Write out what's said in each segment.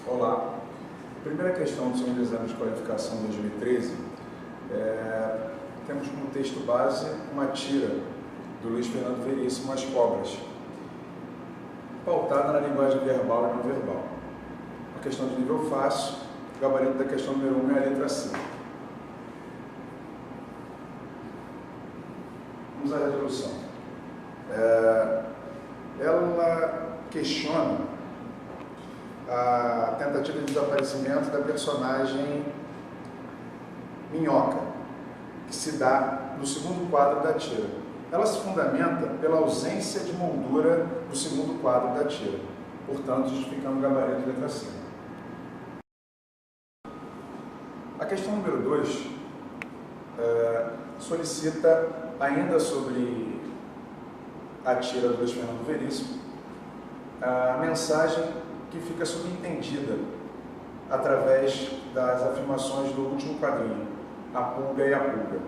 Olá. A primeira questão do Segundo Exame de Qualificação 2013, temos como texto base uma tira do Luiz Fernando Veríssimo, As Cobras, pautada na linguagem verbal e não verbal. Uma questão de nível fácil, o gabarito da questão número 1 é a letra C. Vamos à resolução. Ela questiona a tentativa de desaparecimento da personagem Minhoca, que se dá no segundo quadro da tira. Ela se fundamenta pela ausência de moldura do segundo quadro da tira, portanto, justificando o gabarito de letra C. A questão número 2 solicita, ainda sobre a tira do Luiz Fernando Veríssimo, a mensagem que fica subentendida através das afirmações do último quadrinho, a pulga e a pulga.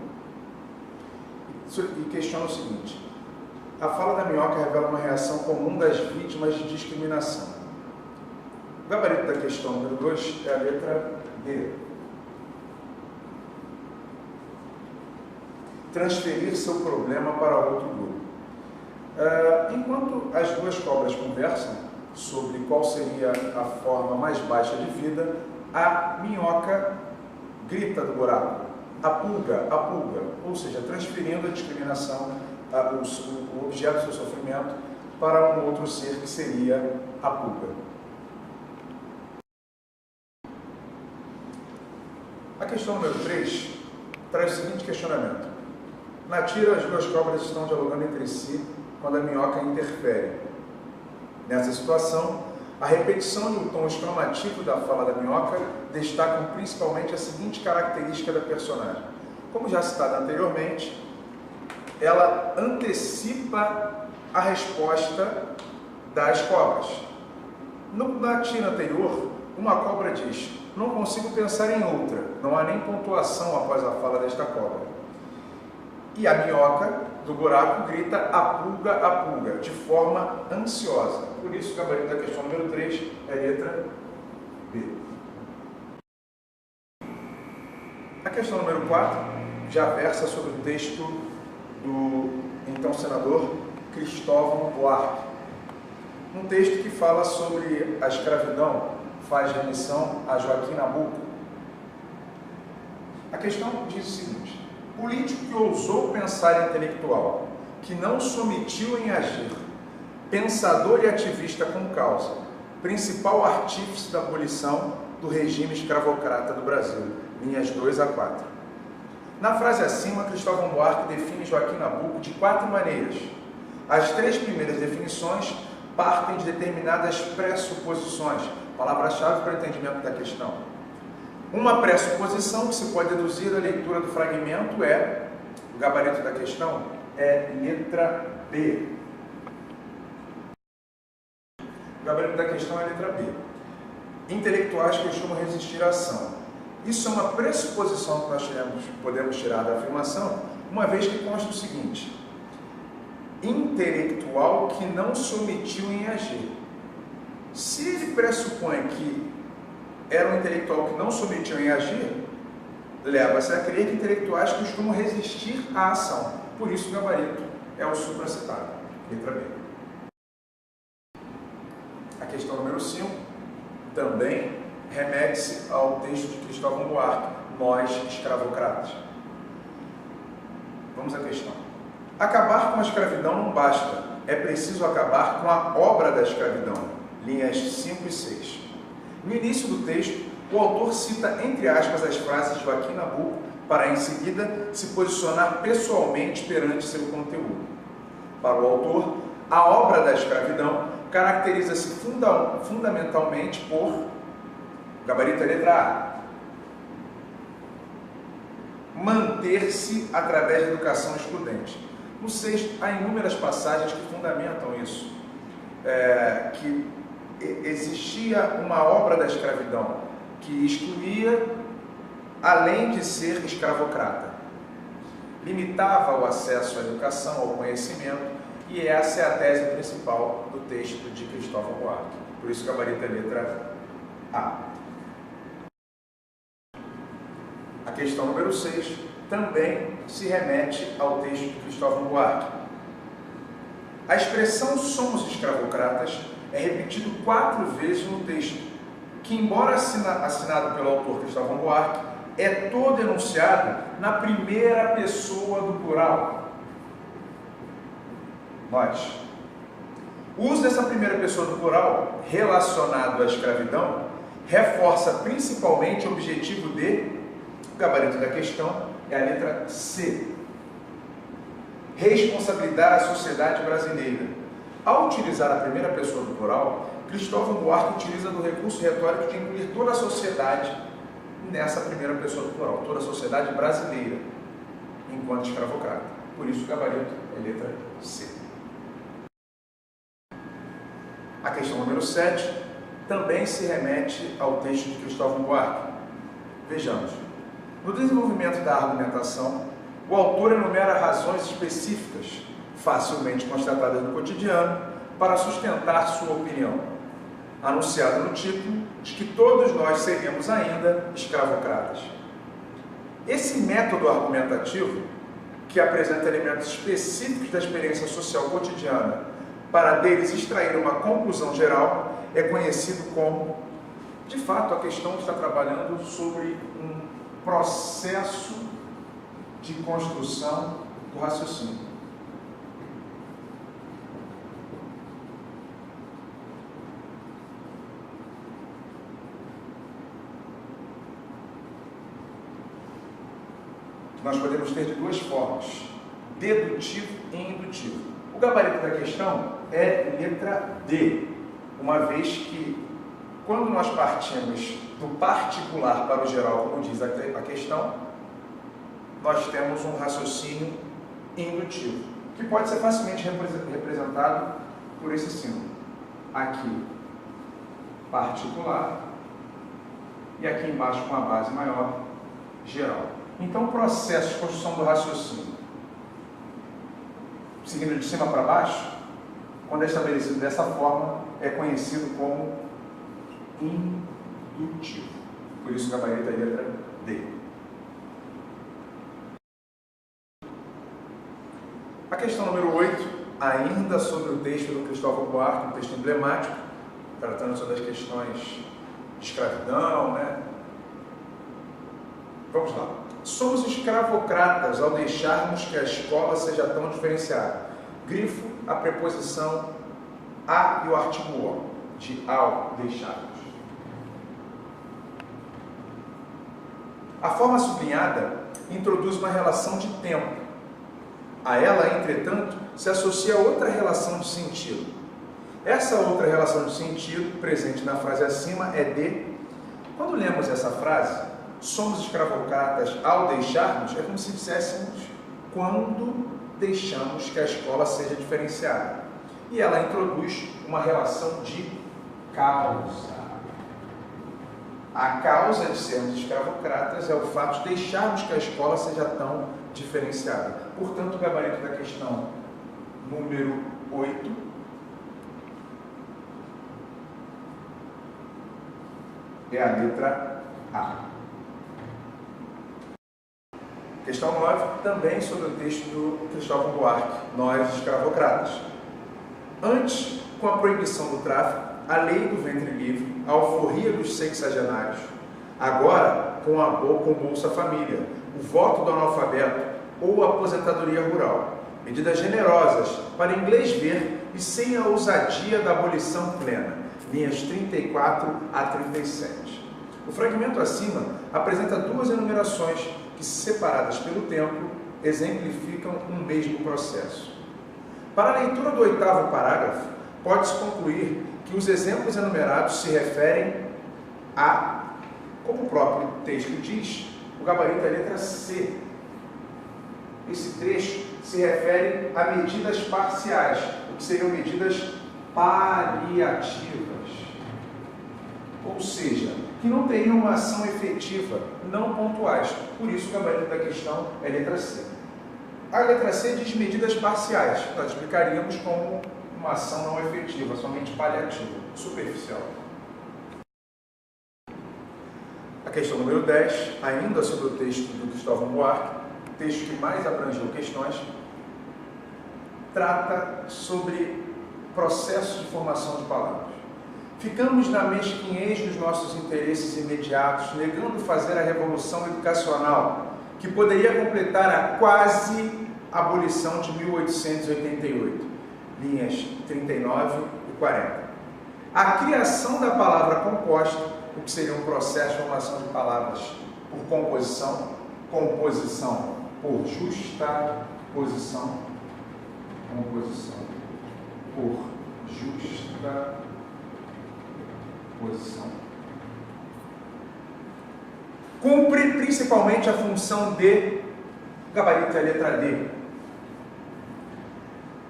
E questiona o seguinte: a fala da minhoca revela uma reação comum das vítimas de discriminação. O gabarito da questão número 2 é a letra B. Transferir seu problema para outro grupo. Enquanto as duas cobras conversam sobre qual seria a forma mais baixa de vida, a minhoca grita do buraco, a pulga, ou seja, transferindo a discriminação, o objeto do seu sofrimento, para um outro ser que seria a pulga. A questão número 3 traz o seguinte questionamento: na tira, as duas cobras estão dialogando entre si quando a minhoca interfere. Nessa situação, a repetição e o tom exclamativo da fala da minhoca destacam principalmente a seguinte característica da personagem. Como já citado anteriormente, ela antecipa a resposta das cobras. Na tira anterior, uma cobra diz: não consigo pensar em outra, não há nem pontuação após a fala desta cobra. E a minhoca do buraco grita a pulga, de forma ansiosa. Por isso, o gabarito da questão número 3 é a letra B. A questão número 4 já versa sobre o texto do então senador Cristóvão Buarque. Um texto que fala sobre a escravidão, faz remissão a Joaquim Nabuco. A questão diz o seguinte: político que ousou pensar intelectual, que não se omitiu em agir, pensador e ativista com causa, principal artífice da abolição do regime escravocrata do Brasil, linhas 2 a 4. Na frase acima, Cristóvão Buarque define Joaquim Nabuco de 4 maneiras. As 3 primeiras definições partem de determinadas pressuposições, palavra-chave para o entendimento da questão. Uma pressuposição que se pode deduzir da leitura do fragmento é, o gabarito da questão é letra B. O gabarito da questão é a letra B. Intelectuais costumam resistir à ação. Isso é uma pressuposição que nós podemos tirar da afirmação, uma vez que consta o seguinte: intelectual que não se omitiu em agir. Se ele pressupõe que era um intelectual que não se omitiu em agir, leva-se a crer que intelectuais costumam resistir à ação. Por isso, o gabarito é o supracitado, letra B. A questão número 5 também remete-se ao texto de Cristóvão Buarque, Nós, Escravocratas. Vamos à questão. Acabar com a escravidão não basta, é preciso acabar com a obra da escravidão, linhas 5 e 6. No início do texto, o autor cita, entre aspas, as frases de Joaquim Nabuco para, em seguida, se posicionar pessoalmente perante seu conteúdo. Para o autor, a obra da escravidão caracteriza-se fundamentalmente por, gabarito é letra A, manter-se através da educação excludente. No texto, há inúmeras passagens que fundamentam isso, que existia uma obra da escravidão que excluía, além de ser escravocrata, limitava o acesso à educação, ao conhecimento, e essa é a tese principal do texto de Cristóvão Buarque. Por isso, o gabarito é letra A. A questão número 6 também se remete ao texto de Cristóvão Buarque. A expressão somos escravocratas é repetido 4 vezes no texto, que, embora assinado pelo autor Cristóvão Buarque, é todo enunciado na primeira pessoa do plural. Nós. O uso dessa primeira pessoa do plural, relacionado à escravidão, reforça principalmente o objetivo de, o gabarito da questão é a letra C. Responsabilizar a sociedade brasileira. Ao utilizar a primeira pessoa do plural, Cristóvão Buarque utiliza do recurso retórico de incluir toda a sociedade nessa primeira pessoa do plural, toda a sociedade brasileira, enquanto escravocrata. Por isso o gabarito é letra C. A questão número 7 também se remete ao texto de Cristóvão Buarque. Vejamos. No desenvolvimento da argumentação, o autor enumera razões específicas, facilmente constatadas no cotidiano, para sustentar sua opinião, anunciada no título de que todos nós seremos ainda escravocratas. Esse método argumentativo, que apresenta elementos específicos da experiência social cotidiana para deles extrair uma conclusão geral, é conhecido como, de fato, a questão está trabalhando sobre um processo de construção do raciocínio. Nós podemos ter de duas formas, dedutivo e indutivo. O gabarito da questão é letra D, uma vez que, quando nós partimos do particular para o geral, como diz a questão, nós temos um raciocínio indutivo, que pode ser facilmente representado por esse símbolo. Aqui, particular, e aqui embaixo, com a base maior, geral. Então, o processo de construção do raciocínio, seguindo de cima para baixo, quando é estabelecido dessa forma, é conhecido como indutivo. Por isso, o gabarito é a letra D. A questão número 8, ainda sobre o texto do Cristóvão Buarque, um texto emblemático, tratando sobre as questões de escravidão, né? Vamos lá. Somos escravocratas ao deixarmos que a escola seja tão diferenciada. Grifo, a preposição a e o artigo o, de ao deixarmos. A forma sublinhada introduz uma relação de tempo. A ela, entretanto, se associa outra relação de sentido. Essa outra relação de sentido, presente na frase acima, é de... Quando lemos essa frase, somos escravocratas ao deixarmos, é como se disséssemos quando deixamos que a escola seja diferenciada. E ela introduz uma relação de causa. A causa de sermos escravocratas é o fato de deixarmos que a escola seja tão diferenciada. Portanto, o gabarito da questão número 8 é a letra A. Questão 9, também sobre o texto do Cristóvão Buarque, Nós, escravocratas. Antes, com a proibição do tráfico, a lei do ventre livre, a alforria dos sexagenários. Agora, com o Bolsa Família, o voto do analfabeto ou a aposentadoria rural. Medidas generosas para inglês ver e sem a ousadia da abolição plena. Linhas 34 a 37. O fragmento acima apresenta duas enumerações que, separadas pelo tempo, exemplificam um mesmo processo. Para a leitura do 8º parágrafo, pode-se concluir que os exemplos enumerados se referem a, como o próprio texto diz, o gabarito é a letra C. Esse trecho se refere a medidas parciais, o que seriam medidas paliativas. Ou seja, que não teriam uma ação efetiva, não pontuais. Por isso, o gabarito da questão é a letra C. A letra C diz medidas parciais. Nós explicaríamos como uma ação não efetiva, somente paliativa, superficial. questão número 10, ainda sobre o texto do Cristóvão Buarque, texto que mais abrangeu questões, trata sobre processo de formação de palavras. Ficamos na mesquinhez dos nossos interesses imediatos, negando fazer a revolução educacional, que poderia completar a quase abolição de 1888, linhas 39 e 40. A criação da palavra composta, o que seria um processo de formação de palavras por composição, composição por justa posição, composição por justa posição, cumpre principalmente a função de gabarito, é a letra D.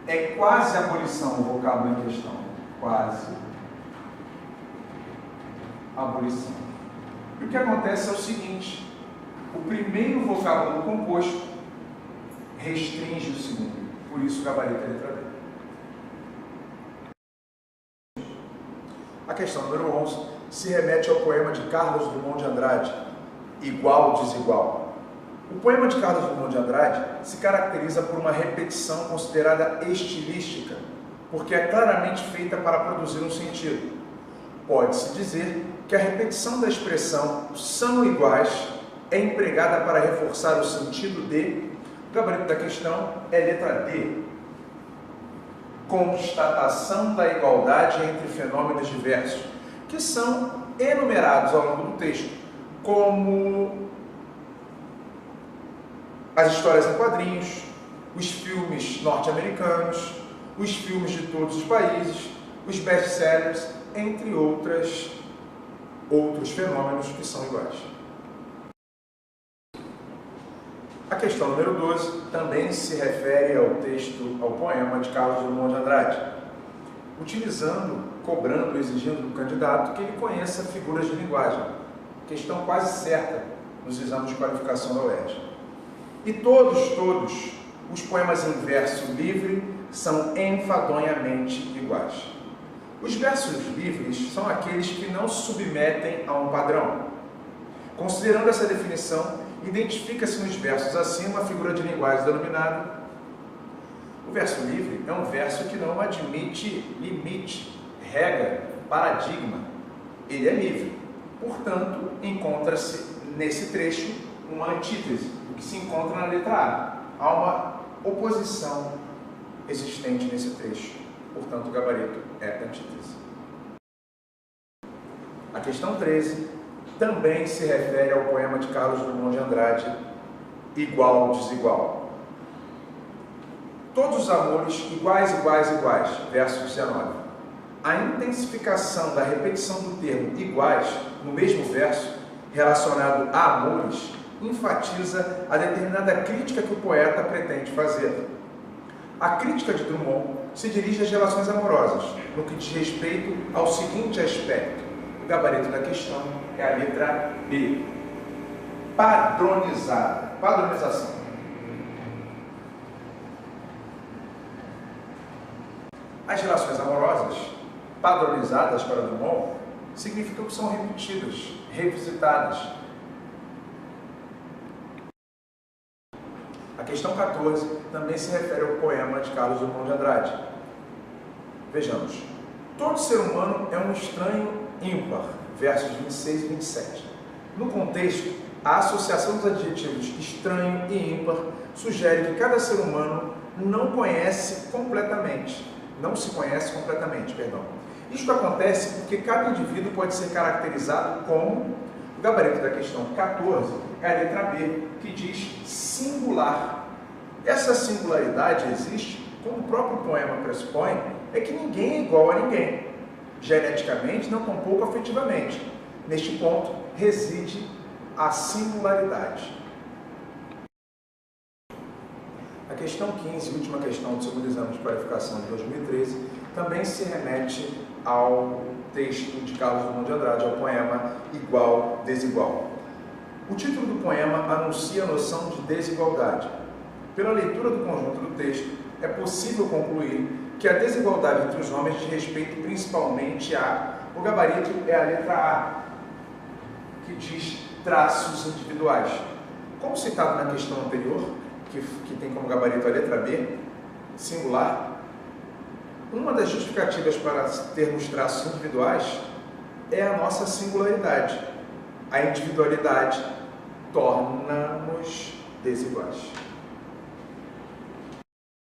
É quase abolição o vocábulo em questão, quase abolição. E o que acontece é o seguinte: o primeiro vocábulo composto restringe o segundo, por isso o gabarito é a letra D. A questão número 11 se remete ao poema de Carlos Drummond de Andrade, Igual, Desigual. O poema de Carlos Drummond de Andrade se caracteriza por uma repetição considerada estilística, porque é claramente feita para produzir um sentido. Pode-se dizer que a repetição da expressão são iguais é empregada para reforçar o sentido de, o gabarito da questão é letra D. Constatação da igualdade entre fenômenos diversos, que são enumerados ao longo do texto, como as histórias em quadrinhos, os filmes norte-americanos, os filmes de todos os países, os best-sellers, entre outros fenômenos que são iguais. A questão número 12 também se refere ao texto, ao poema de Carlos Drummond de Andrade, cobrando, exigindo do candidato que ele conheça figuras de linguagem, questão quase certa nos exames de qualificação da UERJ. E todos os poemas em verso livre são enfadonhamente iguais. Os versos livres são aqueles que não se submetem a um padrão. Considerando essa definição, identifica-se nos versos acima a figura de linguagem denominada. O verso livre é um verso que não admite limite, regra, paradigma. Ele é livre. Portanto, encontra-se nesse trecho uma antítese, o que se encontra na letra A. Há uma oposição existente nesse trecho. Portanto, o gabarito é antítese. A questão 13 também se refere ao poema de Carlos Drummond de Andrade, Igual, Desigual. Todos os amores iguais, iguais, iguais, verso 19. A intensificação da repetição do termo iguais no mesmo verso, relacionado a amores, enfatiza a determinada crítica que o poeta pretende fazer. A crítica de Drummond se dirige às relações amorosas, no que diz respeito ao seguinte aspecto. O gabarito da questão é a letra B. Padronizada. Padronização. As relações amorosas, padronizadas para Drummond, significam que são repetidas, revisitadas. A questão 14 também se refere ao poema de Carlos Drummond de Andrade. Vejamos. Todo ser humano é um estranho ímpar, versos 26 e 27. No contexto, a associação dos adjetivos estranho e ímpar sugere que cada ser humano não se conhece completamente. Isto acontece porque cada indivíduo pode ser caracterizado como, o gabarito da questão 14 é a letra B, que diz singular. Essa singularidade existe, como o próprio poema pressupõe, é que ninguém é igual a ninguém. Geneticamente, não tampouco afetivamente. Neste ponto, reside a singularidade. A questão 15, última questão do segundo exame de qualificação de 2013, também se remete ao texto de Carlos Drummond de Andrade, ao poema Igual, Desigual. O título do poema anuncia a noção de desigualdade. Pela leitura do conjunto do texto, é possível concluir que a desigualdade entre os homens diz respeito principalmente a... O gabarito é a letra A, que diz traços individuais. Como citado na questão anterior, que tem como gabarito a letra B, singular, uma das justificativas para termos traços individuais é a nossa singularidade. A individualidade torna-nos desiguais.